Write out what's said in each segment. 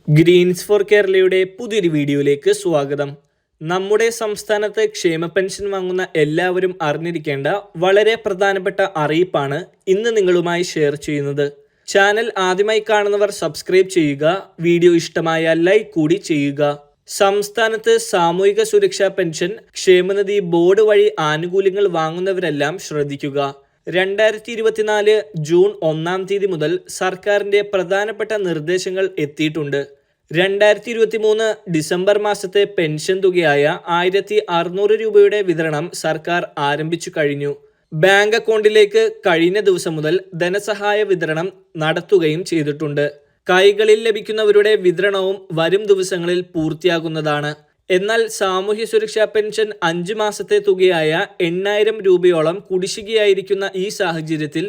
Green's four കേരളയുടെ പുതിയൊരു വീഡിയോയിലേക്ക് സ്വാഗതം. നമ്മുടെ സംസ്ഥാനത്ത് ക്ഷേമ പെൻഷൻ വാങ്ങുന്ന എല്ലാവരും അറിഞ്ഞിരിക്കേണ്ട വളരെ പ്രധാനപ്പെട്ട അറിയിപ്പാണ് ഇന്ന് നിങ്ങളുമായി ഷെയർ ചെയ്യുന്നത്. ചാനൽ ആദ്യമായി കാണുന്നവർ സബ്സ്ക്രൈബ് ചെയ്യുക, വീഡിയോ ഇഷ്ടമായാൽ ലൈക്ക് കൂടി ചെയ്യുക. സംസ്ഥാനത്ത് സാമൂഹിക സുരക്ഷാ പെൻഷൻ ക്ഷേമനിധി ബോർഡ് വഴി ആനുകൂല്യങ്ങൾ വാങ്ങുന്നവരെല്ലാം ശ്രദ്ധിക്കുക. 2024 ജൂൺ 1 തീയതി മുതൽ സർക്കാരിന്റെ പ്രധാനപ്പെട്ട നിർദ്ദേശങ്ങൾ എത്തിയിട്ടുണ്ട്. 2023 ഡിസംബർ മാസത്തെ പെൻഷൻ തുകയായ 1600 രൂപയുടെ വിതരണം സർക്കാർ ആരംഭിച്ചു കഴിഞ്ഞു. ബാങ്ക് അക്കൗണ്ടിലേക്ക് കഴിഞ്ഞ ദിവസം മുതൽ ധനസഹായ വിതരണം നടത്തുകയും ചെയ്തിട്ടുണ്ട്. കൈകളിൽ ലഭിക്കുന്നവരുടെ വിതരണവും വരും ദിവസങ്ങളിൽ പൂർത്തിയാകുന്നതാണ്. എന്നാൽ സാമൂഹ്യ സുരക്ഷാ പെൻഷൻ 5 മാസത്തെ തുകയായ 8000 രൂപയോളം കുടിശ്ശികയായിരിക്കുന്ന ഈ സാഹചര്യത്തിൽ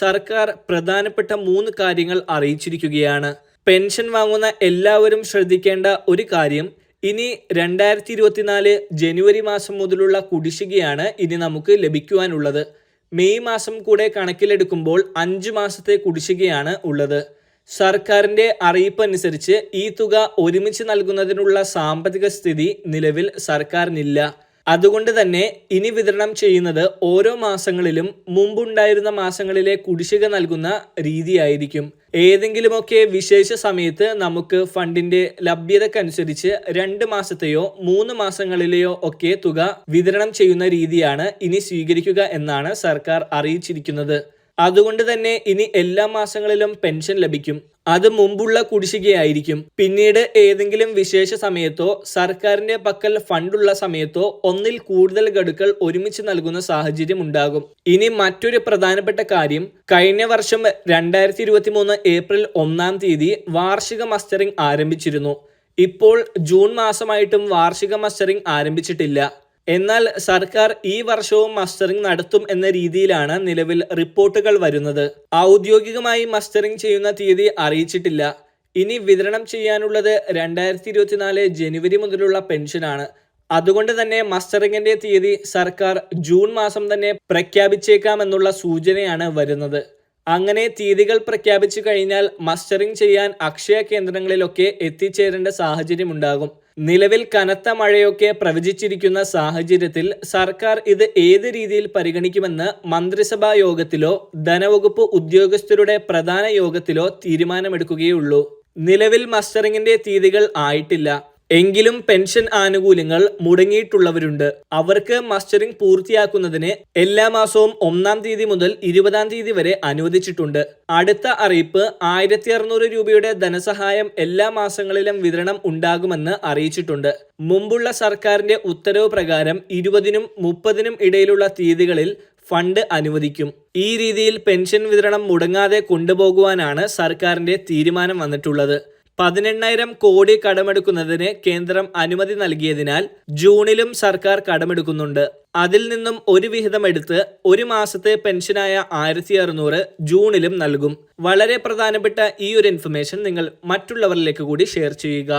സർക്കാർ പ്രധാനപ്പെട്ട 3 കാര്യങ്ങൾ അറിയിച്ചിരിക്കുകയാണ്. പെൻഷൻ വാങ്ങുന്ന എല്ലാവരും ശ്രദ്ധിക്കേണ്ട ഒരു കാര്യം, ഇനി 2024 ജനുവരി മാസം മുതലുള്ള കുടിശ്ശികയാണ് ഇനി നമുക്ക് ലഭിക്കുവാനുള്ളത്. മെയ് മാസം കൂടെ കണക്കിലെടുക്കുമ്പോൾ 5 മാസത്തെ കുടിശ്ശികയാണ് ഉള്ളത്. സർക്കാരിന്റെ അറിയിപ്പ് അനുസരിച്ച് ഈ തുക ഒരുമിച്ച് നൽകുന്നതിനുള്ള സാമ്പത്തിക സ്ഥിതി നിലവിൽ സർക്കാരിനില്ല. അതുകൊണ്ട് തന്നെ ഇനി വിതരണം ചെയ്യുന്നത് ഓരോ മാസങ്ങളിലും മുമ്പുണ്ടായിരുന്ന മാസങ്ങളിലെ കുടിശ്ശിക നൽകുന്ന രീതിയായിരിക്കും. ഏതെങ്കിലുമൊക്കെ വിശേഷ സമയത്ത് നമുക്ക് ഫണ്ടിന്റെ ലഭ്യതക്കനുസരിച്ച് 2 മാസത്തെയോ 3 മാസങ്ങളിലെയോ ഒക്കെ തുക വിതരണം ചെയ്യുന്ന രീതിയാണ് ഇനി സ്വീകരിക്കുക എന്നാണ് സർക്കാർ അറിയിച്ചിരിക്കുന്നത്. അതുകൊണ്ട് തന്നെ ഇനി എല്ലാ മാസങ്ങളിലും പെൻഷൻ ലഭിക്കും. അത് മുമ്പുള്ള കുടിശ്ശികയായിരിക്കും. പിന്നീട് ഏതെങ്കിലും വിശേഷ സമയത്തോ സർക്കാരിന്റെ പക്കൽ ഫണ്ടുള്ള സമയത്തോ ഒന്നിൽ കൂടുതൽ ഗഡുക്കൾ ഒരുമിച്ച് നൽകുന്ന സാഹചര്യം ഉണ്ടാകും. ഇനി മറ്റൊരു പ്രധാനപ്പെട്ട കാര്യം, കഴിഞ്ഞ വർഷം 2023 ഏപ്രിൽ 1 തീയതി വാർഷിക മസ്റ്ററിംഗ് ആരംഭിച്ചിരുന്നു. ഇപ്പോൾ ജൂൺ മാസമായിട്ടും വാർഷിക മസ്റ്ററിംഗ് ആരംഭിച്ചിട്ടില്ല. എന്നാൽ സർക്കാർ ഈ വർഷവും മസ്റ്ററിംഗ് നടത്തും എന്ന രീതിയിലാണ് നിലവിൽ റിപ്പോർട്ടുകൾ വരുന്നത്. ഔദ്യോഗികമായി മസ്റ്ററിംഗ് ചെയ്യുന്ന തീയതി അറിയിച്ചിട്ടില്ല. ഇനി വിതരണം ചെയ്യാനുള്ളത് 2024 ജനുവരി മുതലുള്ള പെൻഷനാണ്. അതുകൊണ്ട് തന്നെ മസ്റ്ററിംഗിന്റെ തീയതി സർക്കാർ ജൂൺ മാസം തന്നെ പ്രഖ്യാപിച്ചേക്കാമെന്നുള്ള സൂചനയാണ് വരുന്നത്. അങ്ങനെ തീയതികൾ പ്രഖ്യാപിച്ചു കഴിഞ്ഞാൽ മസ്റ്ററിംഗ് ചെയ്യാൻ അക്ഷയ കേന്ദ്രങ്ങളിലൊക്കെ എത്തിച്ചേരേണ്ട സാഹചര്യം ഉണ്ടാകും. നിലവിൽ കനത്ത മഴയൊക്കെ പ്രവചിച്ചിരിക്കുന്ന സാഹചര്യത്തിൽ സർക്കാർ ഇത് ഏത് രീതിയിൽ പരിഗണിക്കുമെന്ന് മന്ത്രിസഭാ യോഗത്തിലോ ധനവകുപ്പ് ഉദ്യോഗസ്ഥരുടെ പ്രധാന യോഗത്തിലോ തീരുമാനമെടുക്കുകയുള്ളൂ. നിലവിൽ മസ്റ്ററിംഗിന്റെ തീയതികൾ ആയിട്ടില്ല. എങ്കിലും പെൻഷൻ ആനുകൂല്യങ്ങൾ മുടങ്ങിയിട്ടുള്ളവരുണ്ട്. അവർക്ക് മസ്റ്ററിംഗ് പൂർത്തിയാക്കുന്നതിന് എല്ലാ മാസവും 1 തീയതി മുതൽ 20 തീയതി വരെ അനുവദിച്ചിട്ടുണ്ട്. അടുത്ത അറിയിപ്പ് 1600 രൂപയുടെ ധനസഹായം എല്ലാ മാസങ്ങളിലും വിതരണം ഉണ്ടാകുമെന്ന് അറിയിച്ചിട്ടുണ്ട്. മുമ്പുള്ള സർക്കാരിന്റെ ഉത്തരവ് പ്രകാരം 20-നും 30-നും ഇടയിലുള്ള തീയതികളിൽ ഫണ്ട് അനുവദിക്കും. ഈ രീതിയിൽ പെൻഷൻ വിതരണം മുടങ്ങാതെ കൊണ്ടുപോകുവാനാണ് സർക്കാരിന്റെ തീരുമാനം വന്നിട്ടുള്ളത്. 18,000 കോടി കടമെടുക്കുന്നതിന് കേന്ദ്രം അനുമതി നൽകിയതിനാൽ ജൂണിലും സർക്കാർ കടമെടുക്കുന്നുണ്ട്. അതിൽ നിന്നും ഒരു വിഹിതം എടുത്ത് ഒരു മാസത്തെ പെൻഷനായ 1600 ജൂണിലും നൽകും. വളരെ പ്രധാനപ്പെട്ട ഈ ഒരു ഇൻഫർമേഷൻ നിങ്ങൾ മറ്റുള്ളവരിലേക്ക് കൂടി ഷെയർ ചെയ്യുക.